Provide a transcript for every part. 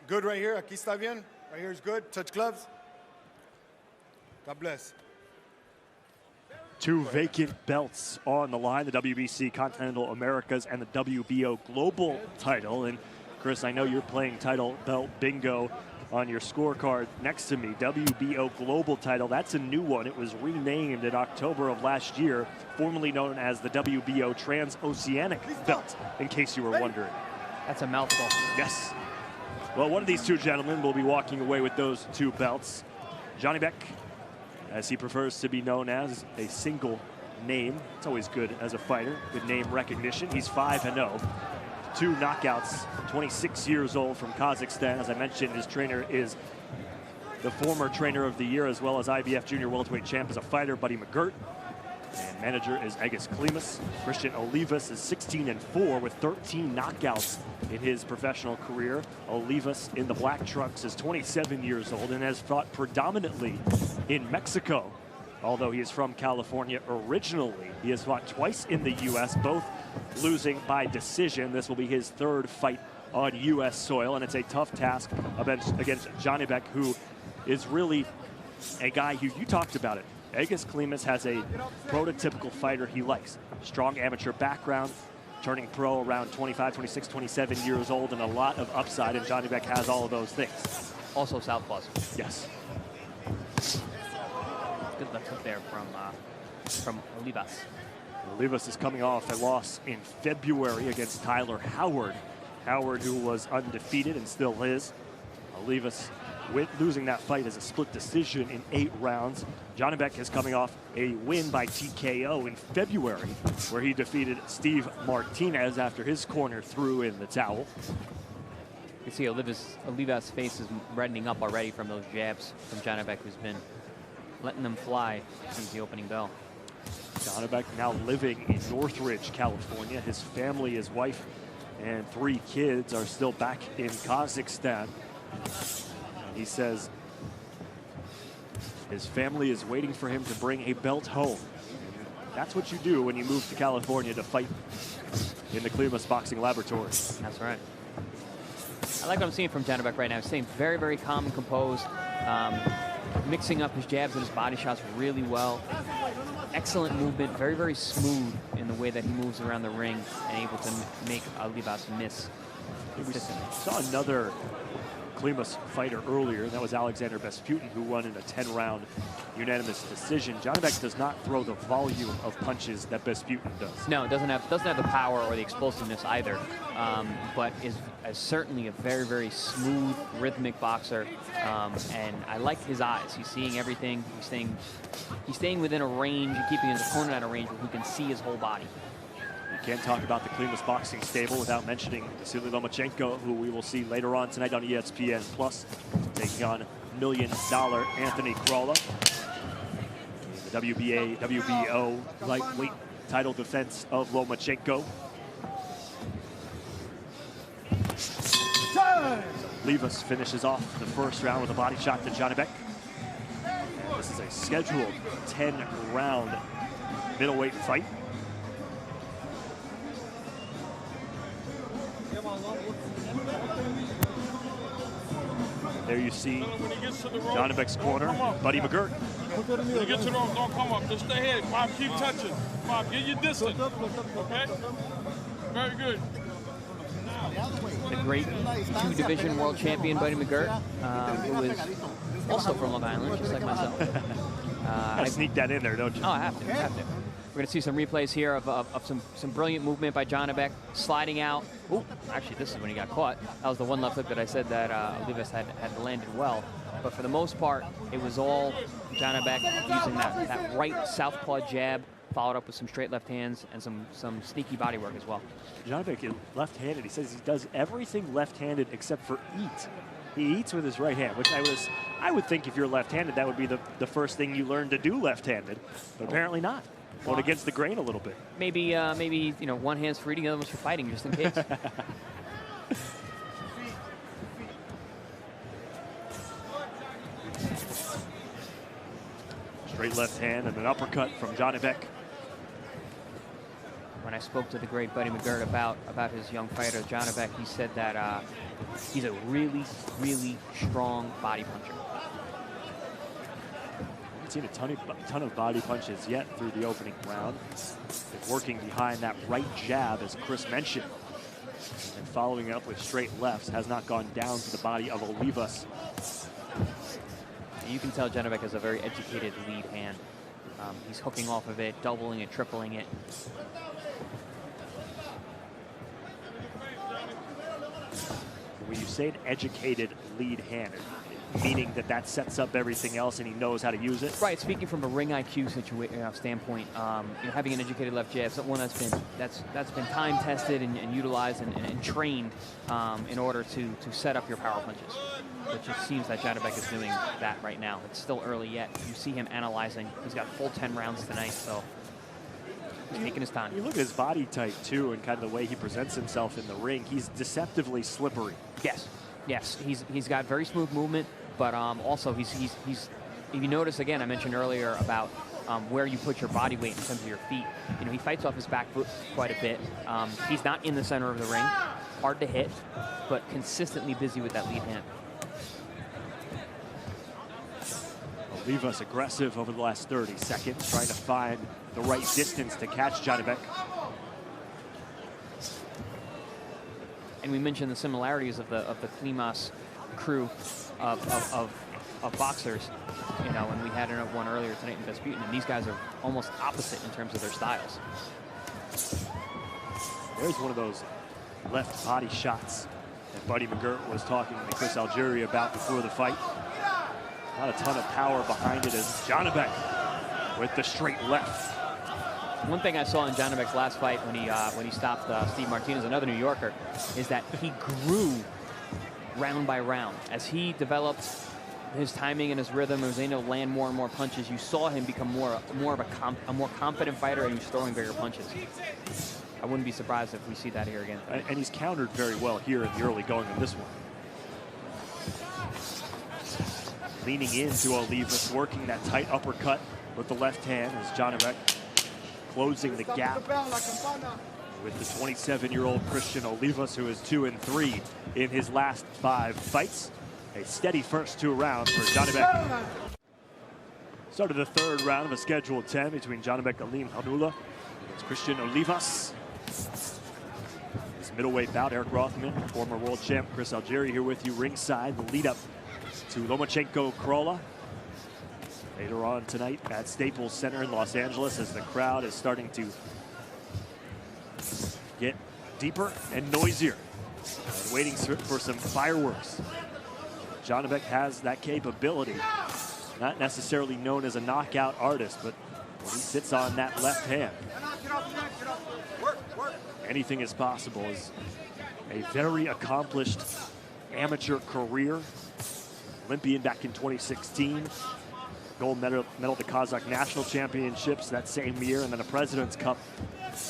Good right here. Aquí está bien. Right here is good. Touch gloves. God bless. Two vacant belts on the line, the WBC Continental Americas and the WBO Global title. And Chris, I know you're playing title belt bingo on your scorecard next to me. WBO Global title, that's a new one. It was renamed in October of last year, formerly known as the WBO Transoceanic belt, in case you were wondering. That's a mouthful. Yes. Well, one of these two gentlemen will be walking away with those two belts. Janibek, as he prefers to be known as, a single name. It's always good as a fighter, good name recognition. He's 5-0. 2 knockouts, 26 years old from Kazakhstan. As I mentioned, his trainer is the former trainer of the year as well as IBF junior welterweight champ as a fighter, Buddy McGirt. And manager is Aegis Klimas. Christian Olivas is 16-4 with 13 knockouts in his professional career. Olivas in the black trunks is 27 years old and has fought predominantly in Mexico. Although he is from California originally, he has fought twice in the U.S., both losing by decision. This will be his 3rd fight on U.S. soil, and it's a tough task against Janibek, who is really a guy who, you talked about it, Aegis Klimas has a prototypical fighter he likes. Strong amateur background, turning pro around 25, 26, 27 years old, and a lot of upside, and Janibek has all of those things. Also southpaws. Yes. Good left hook there from Olivas. Olivas is coming off a loss in February against Tyler Howard. Howard, who was undefeated and still is. Olivas losing that fight as a split decision in 8 rounds. Janibek is coming off a win by TKO in February, where he defeated Steve Martinez after his corner threw in the towel. You see Olivas' face is reddening up already from those jabs from Janibek, who's been letting them fly since the opening bell. Janibek now living in Northridge, California. His family, his wife, and 3 kids are still back in Kazakhstan. He says his family is waiting for him to bring a belt home. That's what you do when you move to California to fight in the Klimas Boxing Laboratory. That's right. I like what I'm seeing from Janibek right now. He's staying very, very calm and composed, mixing up his jabs and his body shots really well. Excellent movement, very, very smooth in the way that he moves around the ring and able to make Olivas miss. We saw another Klimas fighter earlier. That was Alexander Vesputin, who won in a 10-round unanimous decision. Janibek does not throw the volume of punches that Vesputin does. No, it doesn't have the power or the explosiveness either, but is certainly a very, very smooth, rhythmic boxer. And I like his eyes. He's seeing everything. He's staying within a range and keeping his opponent at a range where he can see his whole body. You can't talk about the Klimas boxing stable without mentioning Vasily Lomachenko, who we will see later on tonight on ESPN Plus, taking on $1 Million Anthony Crawler. The WBO lightweight title defense of Lomachenko. Olivas finishes off the first round with a body shot to Janibek. This is a scheduled 10-round middleweight fight. There you see Janibek's corner, Buddy McGirt. When you get to the rope, don't come up. Just stay ahead. Bob, keep touching. Bob, get your distance. Okay? Very good. The great 2-division world champion, Buddy McGirt, who is also from Long Island, just like myself. I sneak that in there, don't you? Oh, I have to. We're going to see some replays here of some brilliant movement by Janibek, sliding out. Ooh, actually, this is when he got caught. That was the one left hook that I said that Olivas had landed well. But for the most part, it was all Janibek using that right southpaw jab, followed up with some straight left hands and some sneaky body work as well. Janibek is left-handed. He says he does everything left-handed except for eat. He eats with his right hand, which I would think if you're left-handed, that would be the first thing you learn to do left-handed, but apparently not. Going against the grain a little bit. Maybe you know, one hand's for eating, the other one's for fighting, just in case. Straight left hand and an uppercut from Janibek. when I spoke to the great Buddy McGirt about his young fighter, Janibek, he said that he's a really, really strong body puncher. Haven't seen a ton of body punches yet through the opening round. Been working behind that right jab, as Chris mentioned, and following up with straight lefts. Has not gone down to the body of Olivas. You can tell Janibek has a very educated lead hand. He's hooking off of it, doubling it, tripling it. When you say an educated lead hand, meaning that sets up everything else and he knows how to use it? Right, speaking from a ring IQ standpoint, having an educated left jab, one that's been time tested and utilized and trained in order to set up your power punches. Which it seems that Janibek is doing that right now. It's still early yet. You see him analyzing. He's got full 10 rounds tonight, so he's taking his time. You look at his body type too, and kind of the way he presents himself in the ring. He's deceptively slippery. Yes. He's got very smooth movement, but also he's. If you notice again, I mentioned earlier about where you put your body weight in terms of your feet. You know, he fights off his back foot quite a bit. He's not in the center of the ring, hard to hit, but consistently busy with that lead hand. Olivas aggressive over the last 30 seconds, trying to find the right distance to catch Janibek. And we mentioned the similarities of the Klimas crew of boxers, you know, and we had one earlier tonight in Vesputin, and these guys are almost opposite in terms of their styles. There's one of those left body shots that Buddy McGirt was talking to Chris Algieri about before the fight. Not a ton of power behind it as Janibek with the straight left. One thing I saw in Janibek's last fight when he stopped Steve Martinez, another New Yorker, is that he grew round by round. As he developed his timing and his rhythm and was able to land more and more punches, you saw him become more of a more confident fighter, and he was throwing bigger punches. I wouldn't be surprised if we see that here again. And he's countered very well here in the early going of this one. Leaning into Olivas, working that tight uppercut with the left hand as Janibek closing the gap with the 27-year-old Christian Olivas, who is 2-3 in his last 5 fights. A steady first 2 rounds for Janibek. Started the 3rd round of a scheduled 10 between Janibek Alimkhanuly against Christian Olivas. This middleweight bout, Eric Rothman, former world champ Chris Algieri here with you ringside. The lead up to Lomachenko-Krolla later on tonight at Staples Center in Los Angeles, as the crowd is starting to get deeper and noisier and waiting for some fireworks. Janibek has that capability, not necessarily known as a knockout artist, but when he sits on that left hand, anything is possible. Is a very accomplished amateur career. Olympian back in 2016, gold medal at the Kazakh National Championships that same year, and then a President's Cup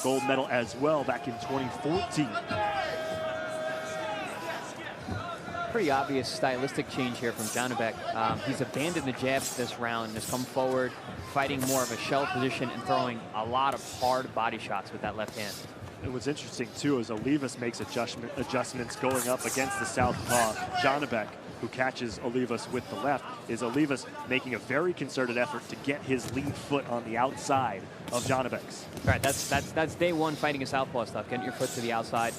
gold medal as well back in 2014. Pretty obvious stylistic change here from Janibek. He's abandoned the jabs this round and has come forward, fighting more of a shell position and throwing a lot of hard body shots with that left hand. It was interesting too, as Olivas makes adjustments going up against the southpaw Janibek, who catches Olivas with the left. Is Olivas making a very concerted effort to get his lead foot on the outside of Janibek's? Right, that's day one fighting a southpaw stuff. Getting your foot to the outside.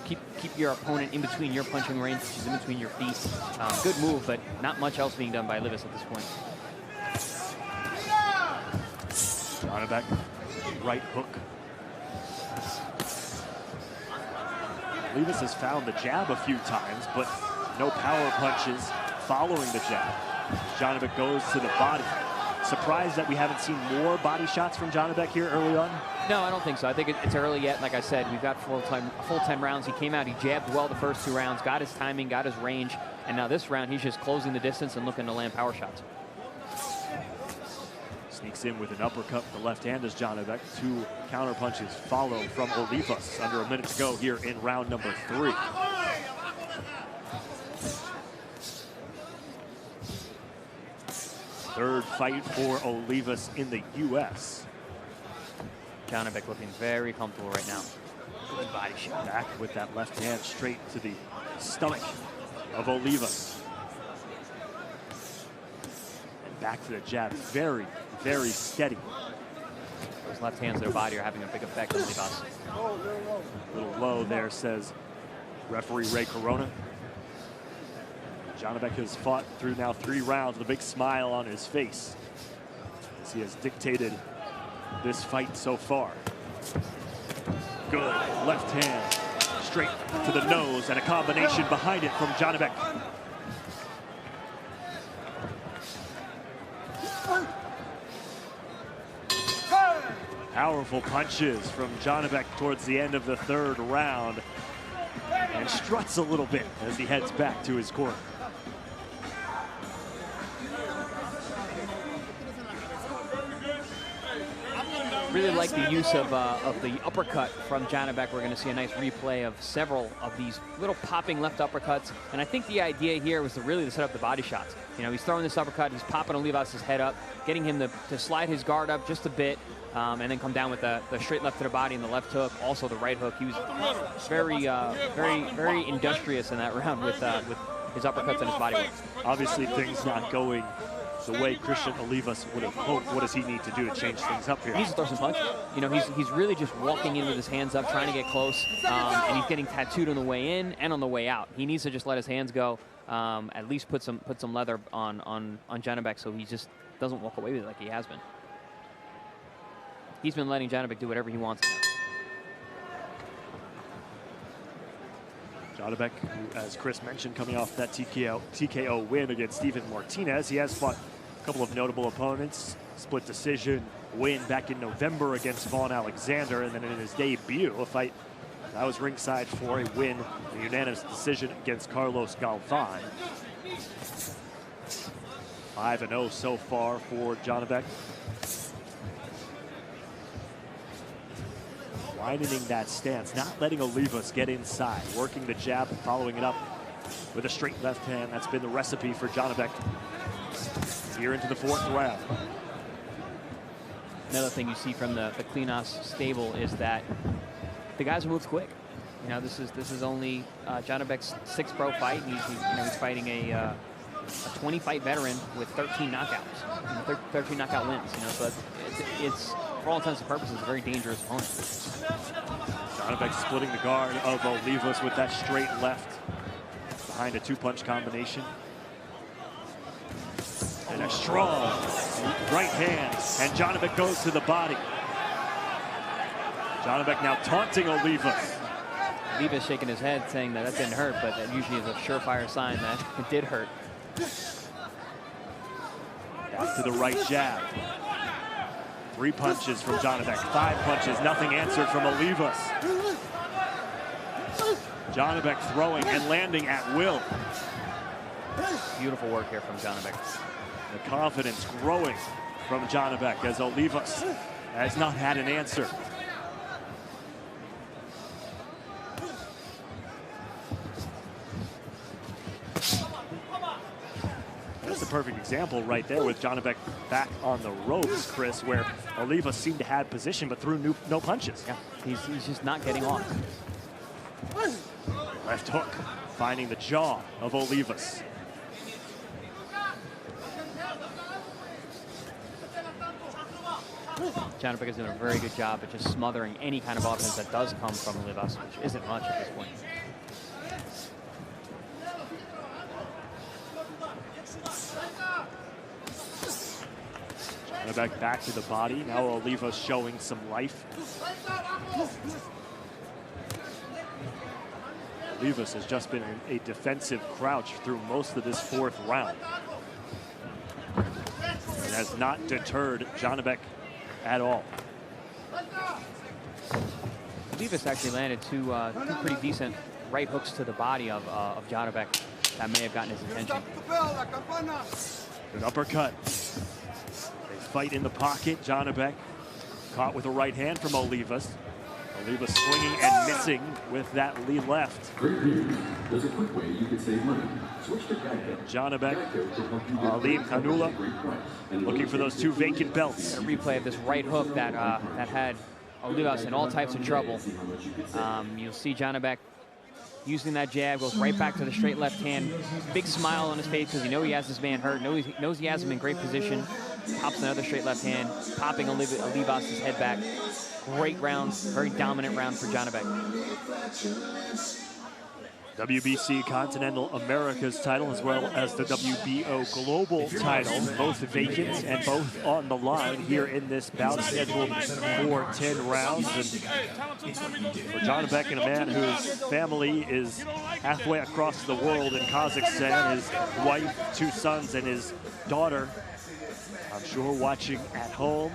Keep your opponent in between your punching range, which is in between your feet. Good move, but not much else being done by Olivas at this point. Janibek, right hook. Olivas has found the jab a few times, but no power punches following the jab. Janibek goes to the body. Surprised that we haven't seen more body shots from Janibek here early on? No, I don't think so. I think it's early yet. Like I said, we've got full 10 rounds. He came out, he jabbed well the first 2 rounds, got his timing, got his range, and now this round he's just closing the distance and looking to land power shots. Sneaks in with an uppercut with the left hand as Janibek. 2 counter punches follow from Olivas. Under a minute to go here in round number 3. Third fight for Olivas in the U.S. Janibek looking very comfortable right now. Good body shot. Back with that left hand straight to the stomach of Olivas. And back to the jab. Very, very steady. Those left hands to the body are having a big effect on Olivas. A little low there, says referee Ray Corona. Janibek has fought through now 3 rounds with a big smile on his face, as he has dictated this fight so far. Good left hand, straight to the nose, and a combination behind it from Janibek. Powerful punches from Janibek towards the end of the 3rd round, and struts a little bit as he heads back to his corner. Really like the use of the uppercut from Janibek. We're going to see a nice replay of several of these little popping left uppercuts. And I think the idea here was to set up the body shots. You know, he's throwing this uppercut, he's popping Olivas' head up, getting him to slide his guard up just a bit, and then come down with the straight left to the body and the left hook, also the right hook. He was very industrious in that round with his uppercuts and his body work. Obviously, things not going the way Christian Olivas would have hoped. What does he need to do to change things up here? He needs to throw some punches. You know, he's really just walking in with his hands up, trying to get close, and he's getting tattooed on the way in and on the way out. He needs to just let his hands go, at least put some leather on Janibek, so he just doesn't walk away with it like he has been. He's been letting Janibek do whatever he wants. Janibek, who, as Chris mentioned, coming off that TKO win against Steven Martinez. He has fought a couple of notable opponents. Split decision win back in November against Vaughn Alexander, and then in his debut, a fight that was ringside for a win, a unanimous decision against Carlos Galvan. 5-0 so far for Janibek. Widening that stance, not letting Olivas get inside, working the jab and following it up with a straight left hand. That's been the recipe for Janibek here into the 4th round. Another thing you see from the Klinas stable is that the guys move quick. You know, this is only Janibek's 6th pro fight. He's fighting a 20-fight veteran with 13 knockouts, 13 knockout wins. You know, so it's for all intents and purposes a very dangerous opponent. Janibek splitting the guard of Olivas with that straight left behind a 2-punch combination. And a strong right hand, and Janibek goes to the body. Janibek now taunting Olivas. Olivas shaking his head, saying that didn't hurt, but that usually is a surefire sign that it did hurt. Back to the right jab. 3 punches from Janibek, 5 punches, nothing answered from Olivas. Janibek throwing and landing at will. Beautiful work here from Janibek. The confidence growing from Janibek as Olivas has not had an answer. That's a perfect example right there with Janibek back on the ropes, Chris, where Olivas seemed to have position but threw no punches. Yeah, he's just not getting off. Left hook finding the jaw of Olivas. Janibek is doing a very good job at just smothering any kind of offense that does come from Olivas, which isn't much at this point. Janibek back to the body. Now Olivas showing some life. Olivas has just been in a defensive crouch through most of this 4th round. It has not deterred Janibek at all. Olivas actually landed two pretty decent right hooks to the body of Janibek that may have gotten his attention. An uppercut. They fight in the pocket. Janibek caught with a right hand from Olivas. Olivas swinging and missing with that lead left. There's a quick way you can save money. Switch to Geico. Janibek, Alimkhanuly looking for those 2 vacant belts. A replay of this right hook that had Olivas in all types of trouble. You'll see Janibek using that jab, goes right back to the straight left hand. Big smile on his face because he has this man hurt, knows he has him in great position. Pops another straight left hand, popping Olivas' head back. Great round, very dominant round for Janibek. WBC Continental Americas title as well as the WBO Global title, both vacant and both on the line here in this bout scheduled for 10 rounds. And for Janibek, and a man whose family is halfway across the world in Kazakhstan, his wife, 2 sons, and his daughter, I'm sure watching at home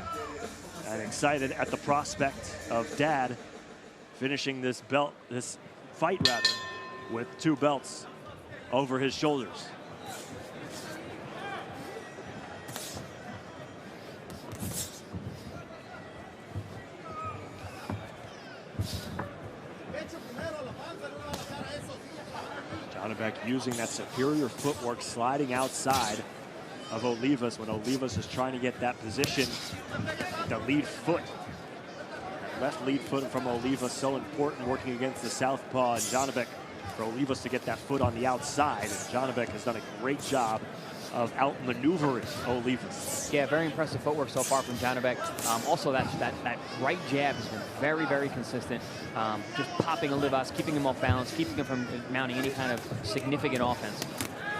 and excited at the prospect of dad finishing this fight with 2 belts over his shoulders. Janibek using that superior footwork, sliding outside of Olivas when Olivas is trying to get that position. The lead foot. Left lead foot from Olivas, so important working against the southpaw, and Janibek, for Olivas to get that foot on the outside. And Janibek has done a great job of outmaneuvering Olivas. Yeah, very impressive footwork so far from Janibek. Also, that right jab has been very, very consistent. Just popping Olivas, keeping him off balance, keeping him from mounting any kind of significant offense.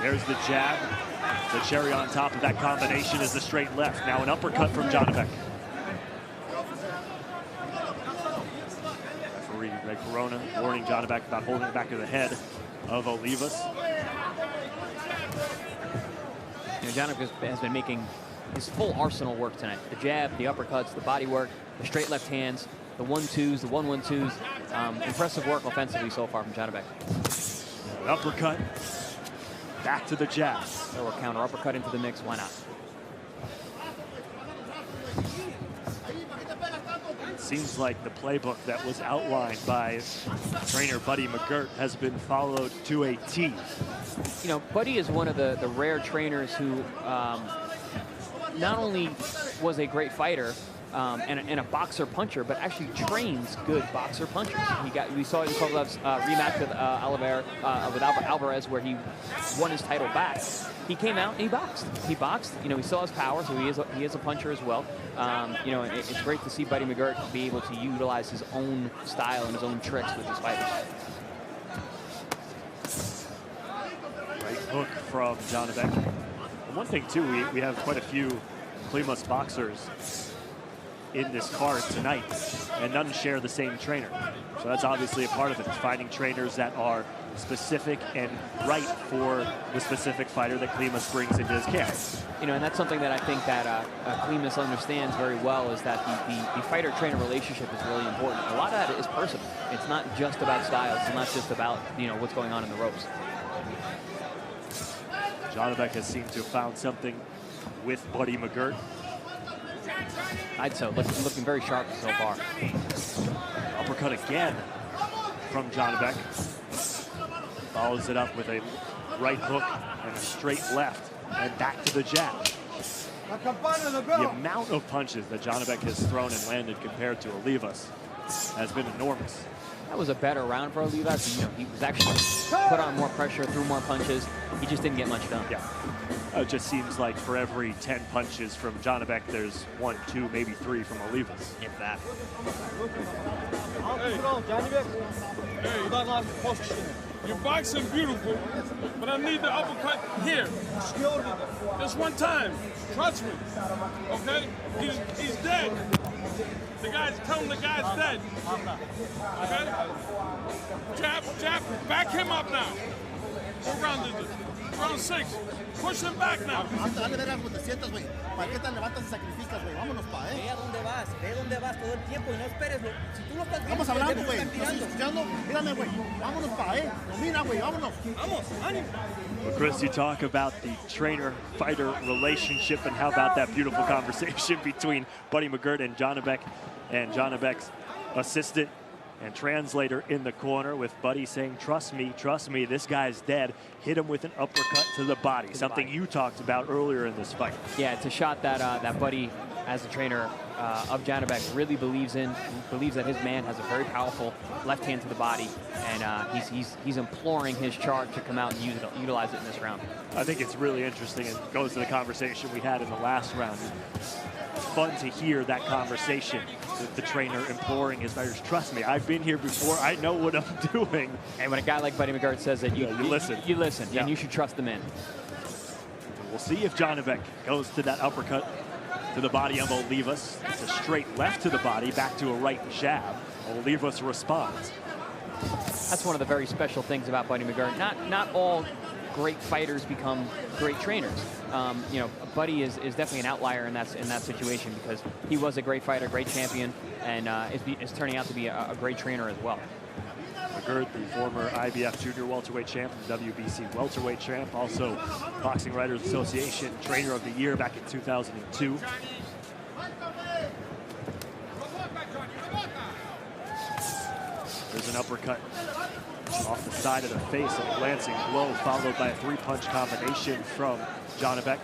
There's the jab. The cherry on top of that combination is the straight left. Now an uppercut from Janibek. Referee Greg Corona warning Janibek about holding the back of the head of Olivas. Janibek has been making his full arsenal work tonight. The jab, the uppercuts, the body work, the straight left hands, the 1-2s, the 1-1-2s. Impressive work offensively so far from Janibek. An uppercut. Back to the jab. Or counter uppercut into the mix, why not? It seems like the playbook that was outlined by trainer Buddy McGirt has been followed to a T. You know, Buddy is one of the rare trainers who not only was a great fighter and a boxer puncher, but actually trains good boxer punchers. We saw it in Kovlev's rematch with Alvarez, where he won his title back. He came out and he boxed. He saw his power, so he is a puncher as well. It's great to see Buddy McGirt be able to utilize his own style and his own tricks with his fighters. Right hook from Janibek. One thing too, we have quite a few Klimas boxers in this card tonight, and none share the same trainer. So that's obviously a part of it, finding trainers that are specific and right for the specific fighter that Klimas brings into his camp. And that's something that I think that Klimas understands very well, is that the fighter-trainer relationship is really important. A lot of that is personal. It's not just about styles. It's not just about what's going on in the ropes. Janibek has seemed to have found something with Buddy McGirt. I'd say looking very sharp so far. Uppercut again from Janibek. Follows it up with a right hook and a straight left, and back to the jab. The amount of punches that Janibek has thrown and landed compared to Olivas has been enormous. That was a better round for Olivas. He was actually put on more pressure, threw more punches. He just didn't get much done. Yeah. It just seems like for every 10 punches from Janibek, there's 1, 2, maybe 3 from Olivas. If that. Hey, you're boxing beautiful, but I need the uppercut here. Just one time. Trust me. Okay? He's dead. Tell him the guy's dead. Okay? Jab, back him up now. What round is it? Round 6. Push him back now. ¿Para qué te levantas y sacrificas, güey? Vámonos, pa, Ve a dónde vas todo el tiempo y no esperes. Si tú lo estás viendo, Vamos hablando, güey. están Estás tirando. escuchando. Mírame, güey. Vámonos, pa, Domina, güey. Vámonos. Vamos, ánimo. Well, Chris, you talk about the trainer-fighter relationship, and how about that beautiful conversation between Buddy McGirt and Janibek's assistant and translator in the corner, with Buddy saying, trust me, this guy's dead. Hit him with an uppercut to the body, something you talked about earlier in this fight. Yeah, it's a shot that Buddy as the trainer of Janibek, really believes that his man has a very powerful left hand to the body, and he's imploring his charge to come out and utilize it in this round. I think it's really interesting, and goes to the conversation we had in the last round. It's fun to hear that conversation with the trainer imploring his fighters. Trust me, I've been here before. I know what I'm doing. And when a guy like Buddy McGirt says that, you listen. You listen, yeah. And you should trust the man. We'll see if Janibek goes to that uppercut to the body of Olivas. It's a straight left to the body, back to a right jab. Olivas responds. That's one of the very special things about Buddy McGirt. Not all great fighters become great trainers. You know, Buddy is definitely an outlier in that situation, because he was a great fighter, great champion, and is turning out to be a great trainer as well. McGirt, the former IBF Junior Welterweight Champ, WBC Welterweight Champ, also Boxing Writers Association Trainer of the Year back in 2002. There's an uppercut off the side of the face, a glancing blow, followed by a three-punch combination from Janibek.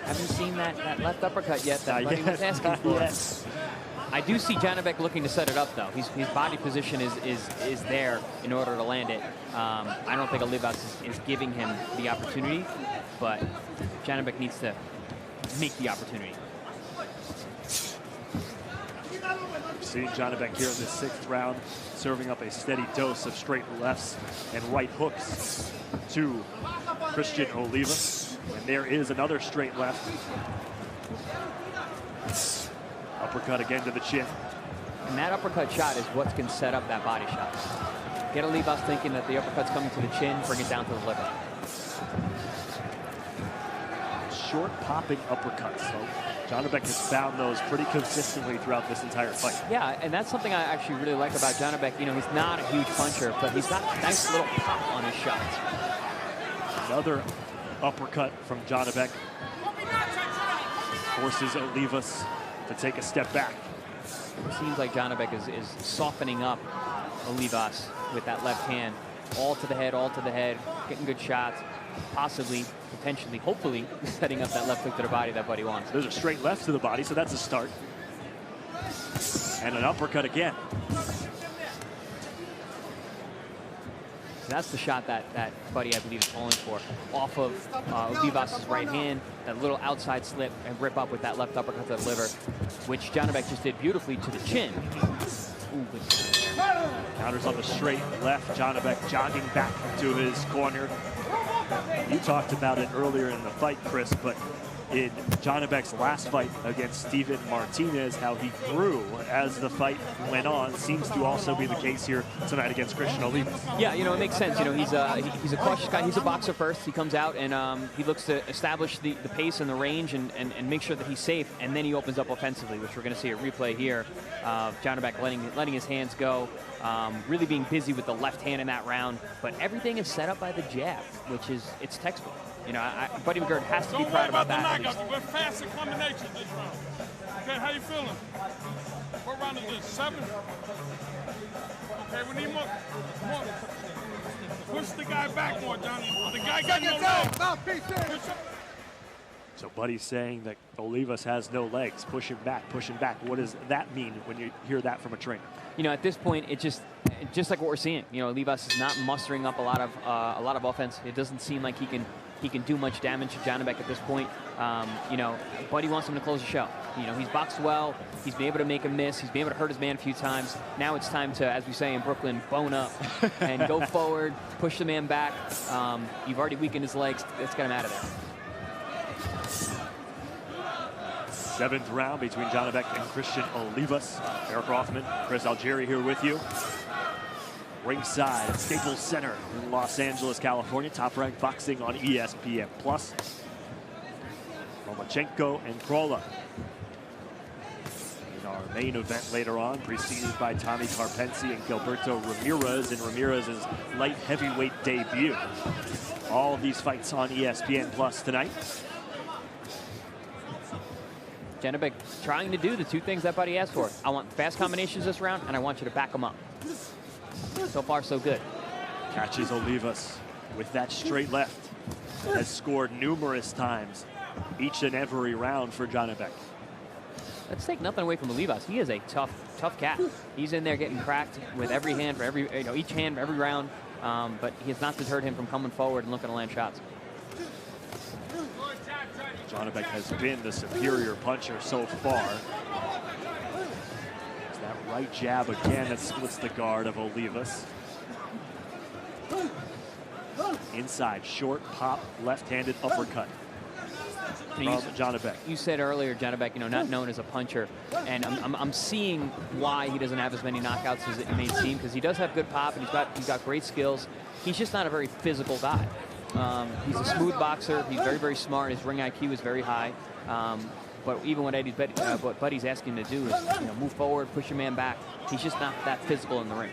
Haven't seen that left uppercut yet that Buddy was asking for. Yes. I do see Janibek looking to set it up, though. His body position is there in order to land it. I don't think Olivas is giving him the opportunity, but Janibek needs to make the opportunity. Seeing Janibek here in the 6th round, serving up a steady dose of straight lefts and right hooks to Christian Olivas. And there is another straight left. Uppercut again to the chin. And that uppercut shot is what can set up that body shot. Get Olivas thinking that the uppercut's coming to the chin, bring it down to the liver. Short popping uppercuts. So Janibek has found those pretty consistently throughout this entire fight. Yeah, and that's something I actually really like about Janibek. You know, he's not a huge puncher, but he's got a nice little pop on his shots. Another uppercut from Janibek forces Olivas to take a step back. It seems like Janibek is softening up Olivas with that left hand. All to the head, getting good shots, possibly, potentially, hopefully, setting up that left hook to the body that Buddy wants. There's a straight left to the body, so that's a start. And an uppercut again. That's the shot that Buddy, I believe, is calling for. Off of Olivas' right hand, that little outside slip and rip up with that left uppercut to the liver, which Janibek just did beautifully to the chin. Ooh, good. Counters on the straight left. Janibek jogging back to his corner. You talked about it earlier in the fight, Chris, but in Janibek's last fight against Steven Martinez, how he grew as the fight went on seems to also be the case here tonight against Christian Olivas. Yeah, you know, it makes sense. You know, he's a cautious guy. He's a boxer first. He comes out and he looks to establish the pace and the range and make sure that he's safe, and then he opens up offensively, which we're going to see a replay here of Janibek letting his hands go, really being busy with the left hand in that round. But everything is set up by the jab, which is, it's textbook. You know, Buddy McGirt has to be proud about that. We're fast in combinations this round. Okay, how you feeling? What round is this? 7? Okay, we need more. Push the guy back more, Johnny. The guy got no legs. So Buddy's saying that Olivas has no legs. Push him back, push him back. What does that mean when you hear that from a trainer? You know, at this point, it just like what we're seeing. You know, Olivas is not mustering up a lot of offense. It doesn't seem like he can do much damage to Janibek at this point. You know, Buddy wants him to close the show. You know, he's boxed well. He's been able to make him miss. He's been able to hurt his man a few times. Now it's time to, as we say in Brooklyn, bone up and go forward, push the man back. You've already weakened his legs. Let's get him out of there. 7th round between Janibek and Christian Olivas. Eric Rothman, Chris Algieri here with you. Ringside at Staples Center in Los Angeles, California. Top-ranked boxing on ESPN+. Lomachenko and Krolla in our main event later on, preceded by Tommy Carpensi and Gilberto Ramirez in Ramirez's light heavyweight debut. All of these fights on ESPN+ tonight. Janibek trying to do the two things that Buddy asked for. I want fast combinations this round, and I want you to back them up. So far, so good. Catches Olivas with that straight left has scored numerous times each and every round for Janibek. Let's take nothing away from Olivas. He is a tough cat. He's in there getting cracked with every hand for every, each hand for every round. But he has not deterred him from coming forward and looking to land shots. Janibek has been the superior puncher so far. It's that right jab again that splits the guard of Olivas. Inside, short pop, left-handed uppercut from Janibek. You said earlier, Janibek, not known as a puncher, and I'm seeing why he doesn't have as many knockouts as it may seem, because he does have good pop and he's got great skills. He's just not a very physical guy. He's a smooth boxer. He's very, very smart. His ring IQ is very high. But even what what Buddy's asking him to do is move forward, push your man back. He's just not that physical in the ring.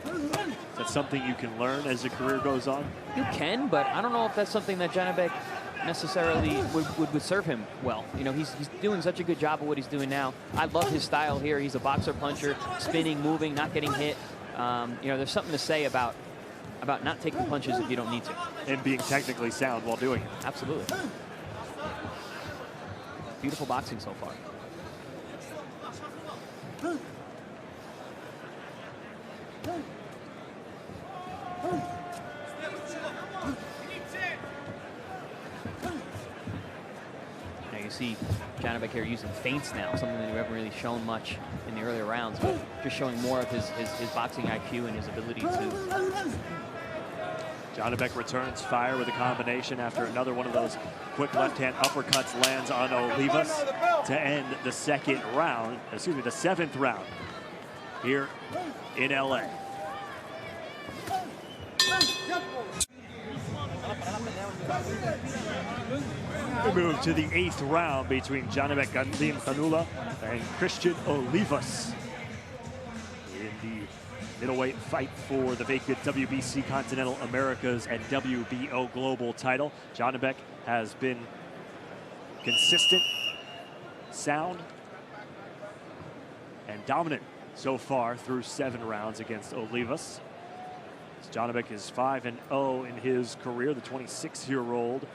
Is that something you can learn as the career goes on? You can, but I don't know if that's something that Janibek necessarily would serve him well. He's doing such a good job of what he's doing now. I love his style here. He's a boxer puncher, spinning, moving, not getting hit. There's something to say about not taking punches if you don't need to. And being technically sound while doing it. Absolutely. Beautiful boxing so far. Now you see Janibek here using feints now, something that we haven't really shown much in the earlier rounds, but just showing more of his boxing IQ and his ability to. Janibek returns fire with a combination after another one of those quick left-hand uppercuts lands on Olivas to end the the seventh round here in LA. We move to the 8th round between Janibek Alimkhanuly and Christian Olivas in the middleweight fight for the vacant WBC Continental Americas and WBO Global title. Janibek has been consistent, sound, and dominant so far through 7 rounds against Olivas. Janibek is 5-0 in his career, the 26-year-old.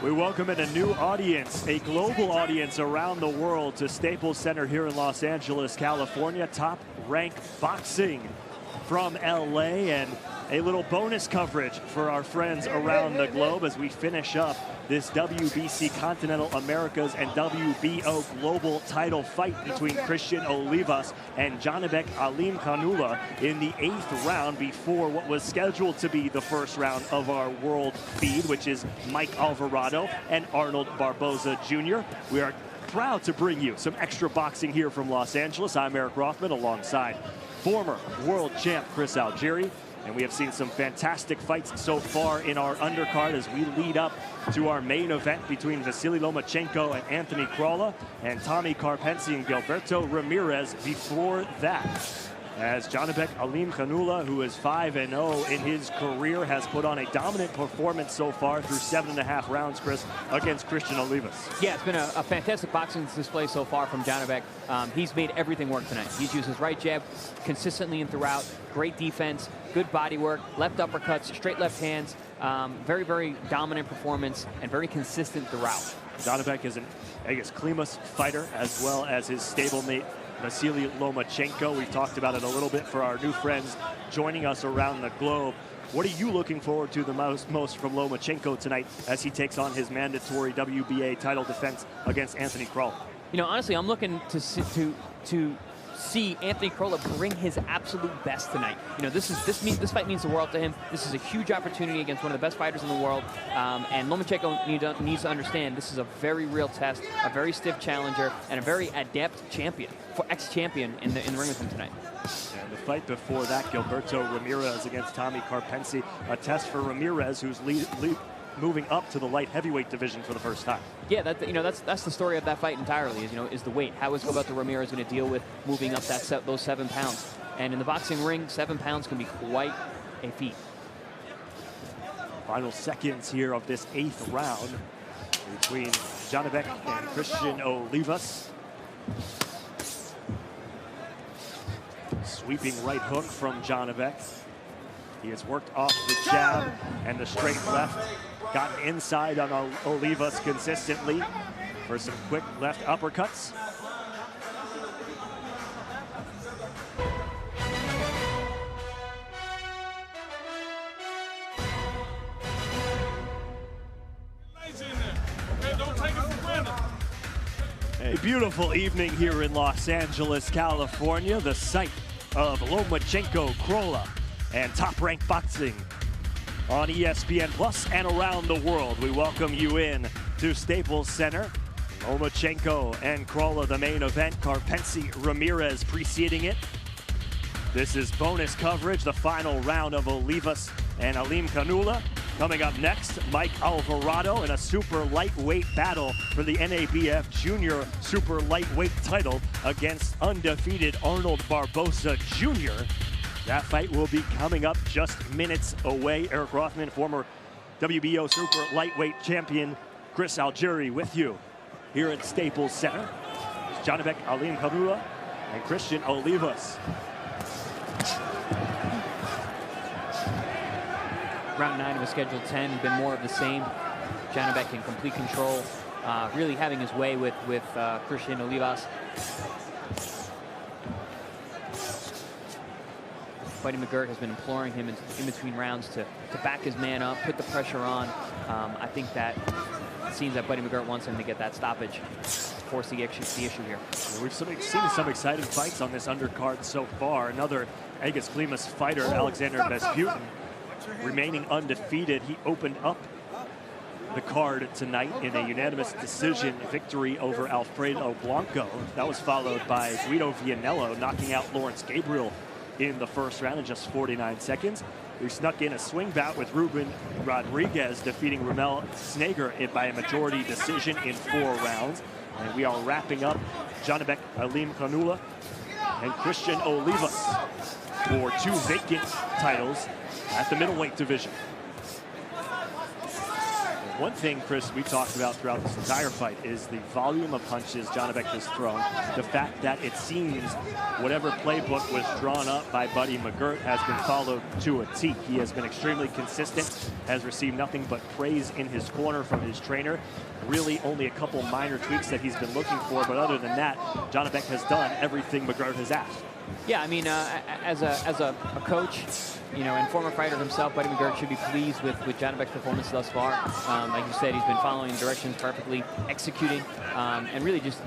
We welcome in a new audience, a global audience around the world to Staples Center here in Los Angeles, California. Top Rank Boxing from LA, and a little bonus coverage for our friends around the globe as we finish up this WBC Continental Americas and WBO Global title fight between Christian Olivas and Janibek Alimkhanuly in the 8th round before what was scheduled to be the first round of our world feed, which is Mike Alvarado and Arnold Barboza Jr. We are proud to bring you some extra boxing here from Los Angeles. I'm Eric Rothman alongside former world champ Chris Algieri. And we have seen some fantastic fights so far in our undercard as we lead up to our main event between Vasily Lomachenko and Anthony Crawla, and Tommy Karpency and Gilberto Ramirez before that. As Janibek Alimkhanuly, who is 5-0 in his career, has put on a dominant performance so far through 7.5 rounds, Chris, against Christian Olivas. Yeah, it's been a fantastic boxing display so far from Janibek. He's made everything work tonight. He's used his right jab consistently and throughout. Great defense, good body work, left uppercuts, straight left hands. Very, very dominant performance and very consistent throughout. Janibek is an Egis Klimas fighter, as well as his stablemate Vasily Lomachenko. We've talked about it a little bit for our new friends joining us around the globe. What are you looking forward to the most from Lomachenko tonight as he takes on his mandatory WBA title defense against Anthony Crawla? Honestly, I'm looking to see Anthony Crolla bring his absolute best tonight. You know, this fight means the world to him. This is a huge opportunity against one of the best fighters in the world. And Lomachenko needs to understand this is a very real test, a very stiff challenger, and a very adept champion, ex-champion in the ring with him tonight. And the fight before that, Gilberto Ramirez against Tommy Karpency, a test for Ramirez, who's moving up to the light heavyweight division for the first time. Yeah, that's the story of that fight entirely. Is the weight. How is Gilberto Ramirez going to deal with moving up those 7 pounds? And in the boxing ring, 7 pounds can be quite a feat. Final seconds here of this 8th round between Janibek and Christian Olivas. Sweeping right hook from Janibek. He has worked off the jab and the straight left. Gotten inside on Olivas consistently for some quick left uppercuts. A beautiful evening here in Los Angeles, California, the site of Lomachenko, Crolla, and Top Rank Boxing on ESPN Plus and around the world. We welcome you in to Staples Center. Lomachenko and Crolla, the main event. Karpency, Ramirez preceding it. This is bonus coverage, the final round of Olivas and Alimkhanuly. Coming up next, Mike Alvarado in a super lightweight battle for the NABF Junior Super Lightweight title against undefeated Arnold Barbosa Jr. That fight will be coming up just minutes away. Eric Rothman, former WBO Super Lightweight champion, Chris Algieri with you here at Staples Center. It's Janibek, Alimkhanuly, and Christian Olivas. Round 9 of a scheduled 10 has been more of the same. Janibek in complete control, really having his way with Christian Olivas. Buddy McGirt has been imploring him in between rounds to back his man up, put the pressure on. I think that it seems that Buddy McGirt wants him to get that stoppage, force the issue here. We've seen some exciting fights on this undercard so far. Another Aegis Klimas fighter, Alexander Vesputin, remaining undefeated. He opened up the card tonight in a unanimous decision victory over Alfredo Blanco. That was followed by Guido Vianello knocking out Lawrence Gabriel in the first round in just 49 seconds. We snuck in a swing bout with Ruben Rodriguez defeating Ramel Snager by a majority decision in 4 rounds. And we are wrapping up Janibek, Alimkhanuly, and Christian Olivas for 2 vacant titles at the middleweight division. One thing, Chris, we talked about throughout this entire fight is the volume of punches Janibek has thrown. The fact that it seems whatever playbook was drawn up by Buddy McGirt has been followed to a T. He has been extremely consistent, has received nothing but praise in his corner from his trainer. Really only a couple minor tweaks that he's been looking for, but other than that, Janibek has done everything McGirt has asked. Yeah, I mean, as a coach, you know, and former fighter himself, Buddy McGirt should be pleased with Janibek's performance thus far. Like you said, he's been following the directions perfectly, executing, and really just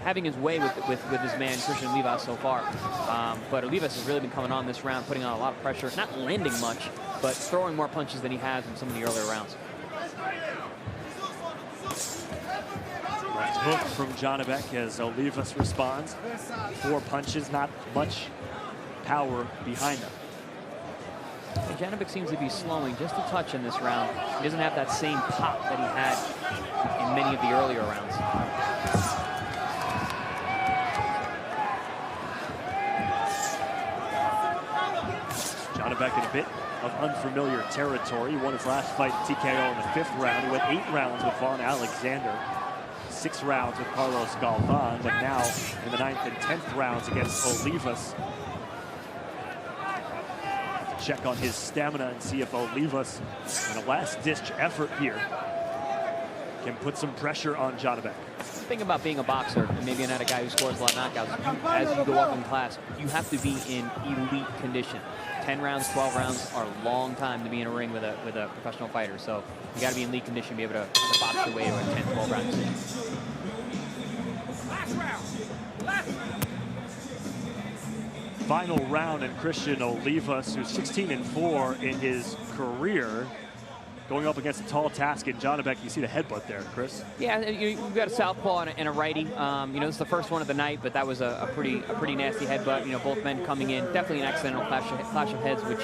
having his way with his man, Christian Olivas, so far. But Olivas has really been coming on this round, putting on a lot of pressure, not landing much, but throwing more punches than he has in some of the earlier rounds. Left hook from Janibek as Olivas responds. 4 punches, not much power behind them. And Janibek seems to be slowing just a touch in this round. He doesn't have that same pop that he had in many of the earlier rounds. Janibek in a bit of unfamiliar territory. He won his last fight TKO in the 5th round. He went 8 rounds with Vaughn Alexander, 6 rounds with Carlos Galvan, but now in the 9th and 10th rounds against Olivas. Check on his stamina and see if Olivas, in a last-ditch effort here, can put some pressure on Janibek. The thing about being a boxer, and maybe not a guy who scores a lot of knockouts, as you go up in class, you have to be in elite condition. 10 rounds, 12 rounds are a long time to be in a ring with a professional fighter. So you got to be in elite condition to be able to box your way to a 10, 12 round decision. Last round. final round, and Christian Olivas, who's 16-4 in his career, going up against a tall task in Janibek. You see the headbutt there, Chris. Yeah, you've got a southpaw and a righty. You know, this is the first one of the night, but that was a pretty nasty headbutt. You know, both men coming in, definitely an accidental clash of heads, which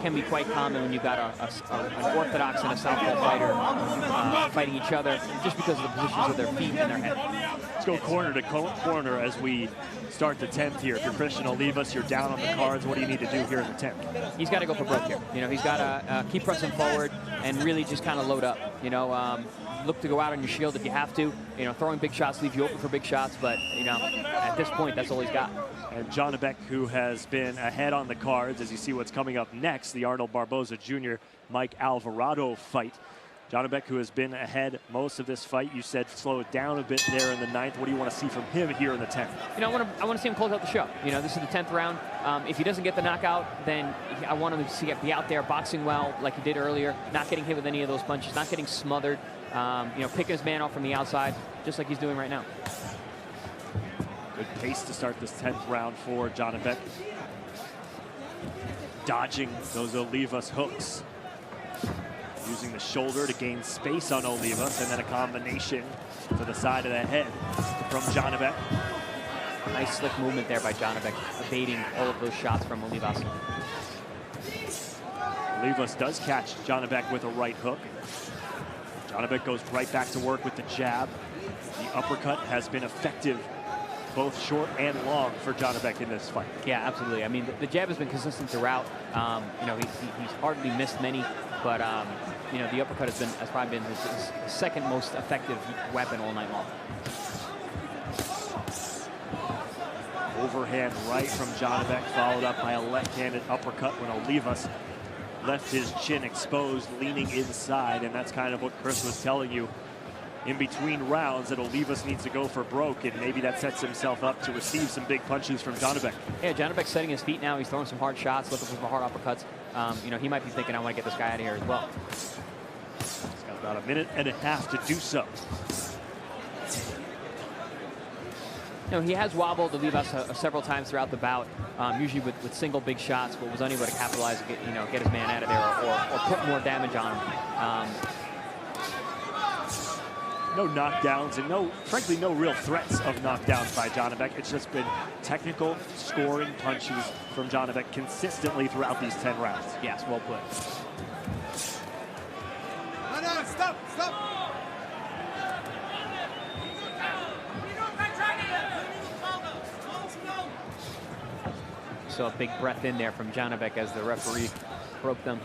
can be quite common when you've got an orthodox and a southpaw fighter fighting each other, just because of the positions of their feet and their head. Let's go corner to corner as we start the 10th here. If you're Christian Olivas, you're down on the cards. What do you need to do here in the 10th? He's got to go for broke here. You know, he's got to keep pressing forward and really just kind of load up. You know, look to go out on your shield if you have to. You know, throwing big shots leaves you open for big shots, but, you know, at this point, that's all he's got. And Janibek, who has been ahead on the cards, as you see what's coming up next, the Arnold Barboza Jr. Mike Alvarado fight. Janibek, who has been ahead most of this fight, you said slow it down a bit there in the 9th. What do you want to see from him here in the 10th? You know, I want to see him close out the show. You know, this is the 10th round. If he doesn't get the knockout, then I want him to be out there boxing well like he did earlier, not getting hit with any of those punches, not getting smothered, you know, picking his man off from the outside, just like he's doing right now. Good pace to start this 10th round for Janibek. Dodging those Olivas hooks. Using the shoulder to gain space on Olivas, and then a combination to the side of the head from Janibek. Nice slick movement there by Janibek, evading all of those shots from Olivas. Olivas does catch Janibek with a right hook. Janibek goes right back to work with the jab. The uppercut has been effective, both short and long, for Janibek in this fight. Yeah, absolutely. I mean, the jab has been consistent throughout. You know, he's hardly missed many, but you know, the uppercut has probably been his second most effective weapon all night long. Overhand right from Janibek, followed up by a left-handed uppercut when Olivas left his chin exposed, leaning inside, and that's kind of what Chris was telling you in between rounds, that Olivas needs to go for broke, and maybe that sets himself up to receive some big punches from Janibek. Yeah, Janibek's setting his feet now. He's throwing some hard shots, looking for some hard uppercuts. You know, he might be thinking, I want to get this guy out of here as well. He's got about a minute and a half to do so. You know, he has wobbled Olivas several times throughout the bout, usually with single big shots, but was unable to capitalize, get his man out of there or put more damage on him. No knockdowns and frankly, no real threats of knockdowns by Janibek. It's just been technical scoring punches from Janibek consistently throughout these 10 rounds. Yes, well put. No, stop. So a big breath in there from Janibek as the referee broke them.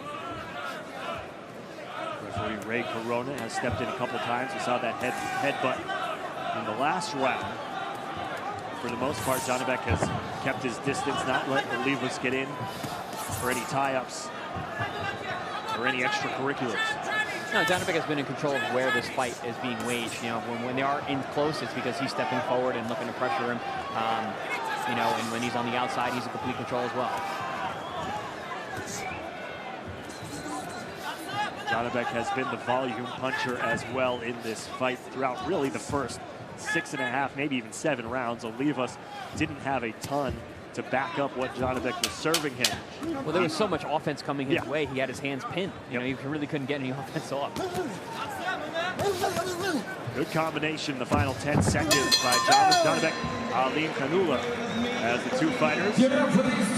Referee Ray Corona has stepped in a couple times. We saw that headbutt in the last round. For the most part, Janibek has kept his distance, not let Olivas get in for any tie-ups or any extracurriculars. No, Janibek has been in control of where this fight is being waged. You know, when they are in close, it's because he's stepping forward and looking to pressure him. You know, and when he's on the outside, he's in complete control as well. Janibek has been the volume puncher as well in this fight throughout really the first 6.5, maybe even 7 rounds. Olivas didn't have a ton to back up what Janibek was serving him. Well, there was so much offense coming his way, he had his hands pinned. You know, he really couldn't get any offense off. Good combination in the final 10 seconds by Janibek, Alimkhanuly, as the two fighters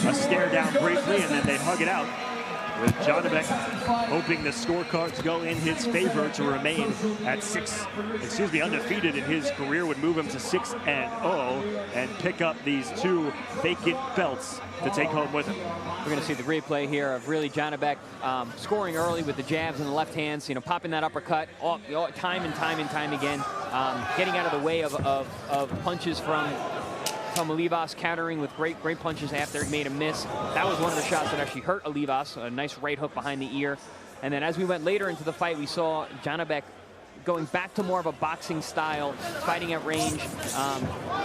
a stare down briefly, and then they hug it out, with Janibek hoping the scorecards go in his favor to remain at undefeated in his career, would move him to 6-0 and pick up these 2 vacant belts to take home with him. We're going to see the replay here of really Janibek scoring early with the jabs in the left hands, you know, popping that uppercut time and time again, getting out of the way of punches from Olivas, countering with great punches after he made a miss. That was one of the shots that actually hurt Olivas, a nice right hook behind the ear. And then as we went later into the fight, we saw Janibek going back to more of a boxing style, fighting at range,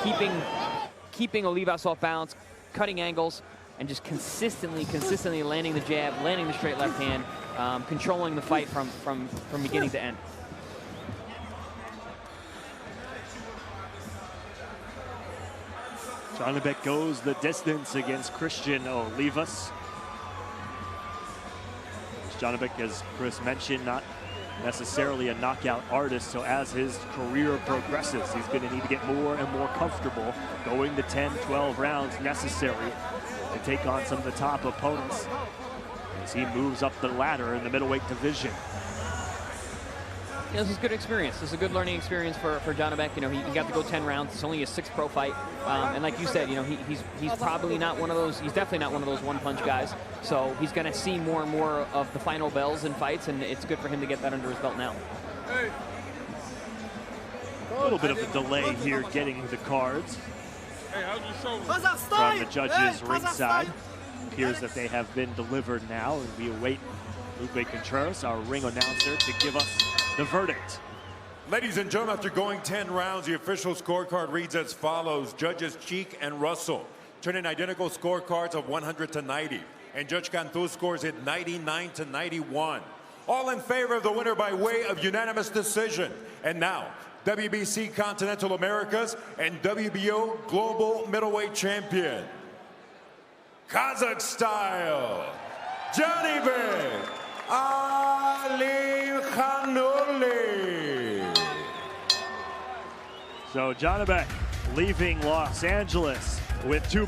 keeping Olivas off balance, cutting angles, and just consistently landing the jab, landing the straight left hand, controlling the fight from beginning to end. Janibek goes the distance against Christian Olivas. Janibek, as Chris mentioned, not necessarily a knockout artist, so as his career progresses, he's going to need to get more and more comfortable going the 10, 12 rounds necessary to take on some of the top opponents as he moves up the ladder in the middleweight division. This is good experience. This is a good learning experience for Janibek. You know, he got to go 10 rounds. It's only his 6th pro fight, and like you said, you know, he's probably not one of those. He's definitely not one of those one-punch guys. So he's going to see more and more of the final bells in fights, and it's good for him to get that under his belt now. A little bit of a delay here getting the cards from the judges ringside. It appears that they have been delivered now, and we await Lupe Contreras, our ring announcer, to give us the verdict. Ladies and gentlemen, after going 10 rounds, the official scorecard reads as follows. Judges Cheek and Russell turn in identical scorecards of 100 to 90. And Judge Cantu scores it 99 to 91. All in favor of the winner by way of unanimous decision. And now, WBC Continental Americas and WBO Global Middleweight Champion, Kazakh style, Janibek Alimkhanuly. So Janibek leaving Los Angeles with 2